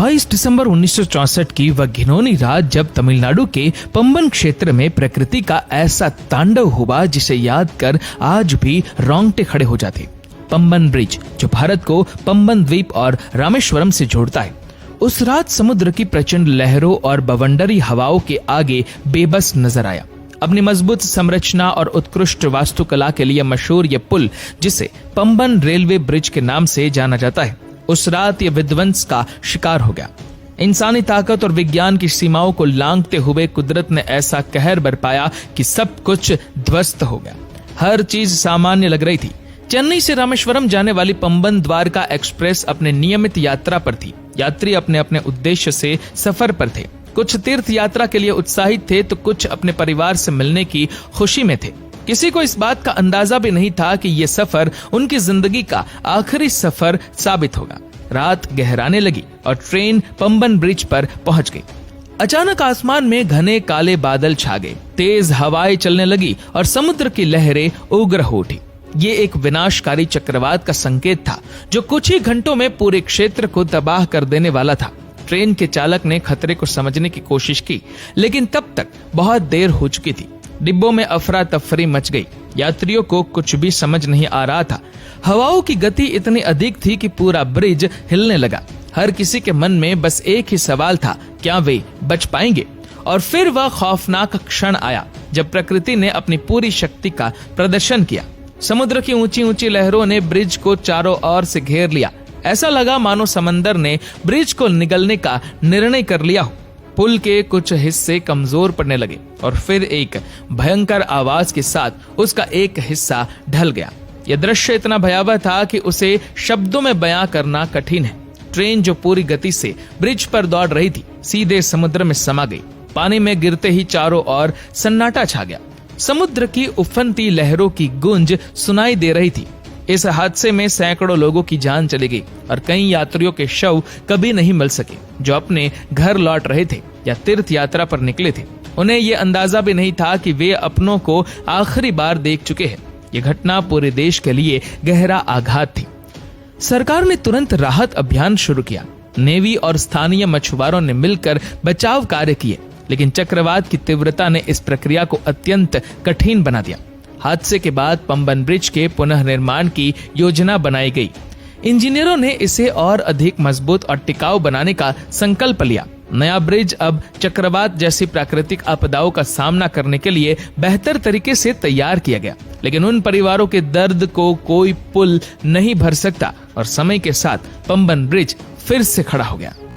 22 दिसंबर 1964 की वह घिनौनी रात जब तमिलनाडु के पंबन क्षेत्र में प्रकृति का ऐसा तांडव हुआ जिसे याद कर आज भी रोंगटे खड़े हो जाते। पंबन ब्रिज जो भारत को पंबन द्वीप और रामेश्वरम से जोड़ता है, उस रात समुद्र की प्रचंड लहरों और बवंडरी हवाओं के आगे बेबस नजर आया। अपनी मजबूत संरचना और उत्कृष्ट वास्तुकला के लिए मशहूर यह पुल, जिसे पंबन रेलवे ब्रिज के नाम से जाना जाता है, उस रात यह विध्वंस का शिकार हो गया। इंसानी ताकत और विज्ञान की सीमाओं को लांघते हुए कुदरत ने ऐसा कहर बरपाया कि सब कुछ ध्वस्त हो गया। हर चीज सामान्य लग रही थी। चेन्नई से रामेश्वरम जाने वाली पंबन द्वारका एक्सप्रेस अपने नियमित यात्रा पर थी। यात्री अपने अपने उद्देश्य से सफर पर थे। कुछ तीर्थ यात्रा के लिए उत्साहित थे तो कुछ अपने परिवार से मिलने की खुशी में थे। किसी को इस बात का अंदाजा भी नहीं था कि यह सफर उनकी जिंदगी का आखिरी सफर साबित होगा। रात गहराने लगी और ट्रेन पंबन ब्रिज पर पहुंच गई। अचानक आसमान में घने काले बादल छा गए, तेज हवाएं चलने लगी और समुद्र की लहरें उग्र हो उठी। ये एक विनाशकारी चक्रवात का संकेत था जो कुछ ही घंटों में पूरे क्षेत्र को तबाह कर देने वाला था। ट्रेन के चालक ने खतरे को समझने की कोशिश की, लेकिन तब तक बहुत देर हो चुकी थी। डिब्बों में अफरा तफरी मच गई। यात्रियों को कुछ भी समझ नहीं आ रहा था। हवाओं की गति इतनी अधिक थी कि पूरा ब्रिज हिलने लगा। हर किसी के मन में बस एक ही सवाल था, क्या वे बच पाएंगे? और फिर वह खौफनाक क्षण आया जब प्रकृति ने अपनी पूरी शक्ति का प्रदर्शन किया। समुद्र की ऊंची ऊंची लहरों ने ब्रिज को चारों ओर से घेर लिया। ऐसा लगा मानो समंदर ने ब्रिज को निगलने का निर्णय कर लिया हो। पुल के कुछ हिस्से कमजोर पड़ने लगे और फिर एक भयंकर आवाज के साथ उसका एक हिस्सा ढल गया। यह दृश्य इतना भयावह था कि उसे शब्दों में बयां करना कठिन है। ट्रेन जो पूरी गति से ब्रिज पर दौड़ रही थी, सीधे समुद्र में समा गई। पानी में गिरते ही चारों ओर सन्नाटा छा गया। समुद्र की उफनती लहरों की गूंज सुनाई दे रही थी। इस हादसे में सैकड़ों लोगों की जान चली गई और कई यात्रियों के शव कभी नहीं मिल सके जो अपने घर लौट रहे थे या तीर्थ यात्रा पर निकले थे। उन्हें यह अंदाजा भी नहीं था कि वे अपनों को आखिरी बार देख चुके हैं। यह घटना पूरे देश के लिए गहरा आघात थी। सरकार ने तुरंत राहत अभियान शुरू किया। नेवी और स्थानीय मछुआरों ने मिलकर बचाव कार्य किए, लेकिन चक्रवात की तीव्रता ने इस प्रक्रिया को अत्यंत कठिन बना दिया। हादसे के बाद पंबन ब्रिज के पुनः निर्माण की योजना बनाई गई। इंजीनियरों ने इसे और अधिक मजबूत और टिकाऊ बनाने का संकल्प लिया। नया ब्रिज अब चक्रवात जैसी प्राकृतिक आपदाओं का सामना करने के लिए बेहतर तरीके से तैयार किया गया। लेकिन उन परिवारों के दर्द को कोई पुल नहीं भर सकता और समय के साथ पंबन ब्रिज फिर से खड़ा हो गया।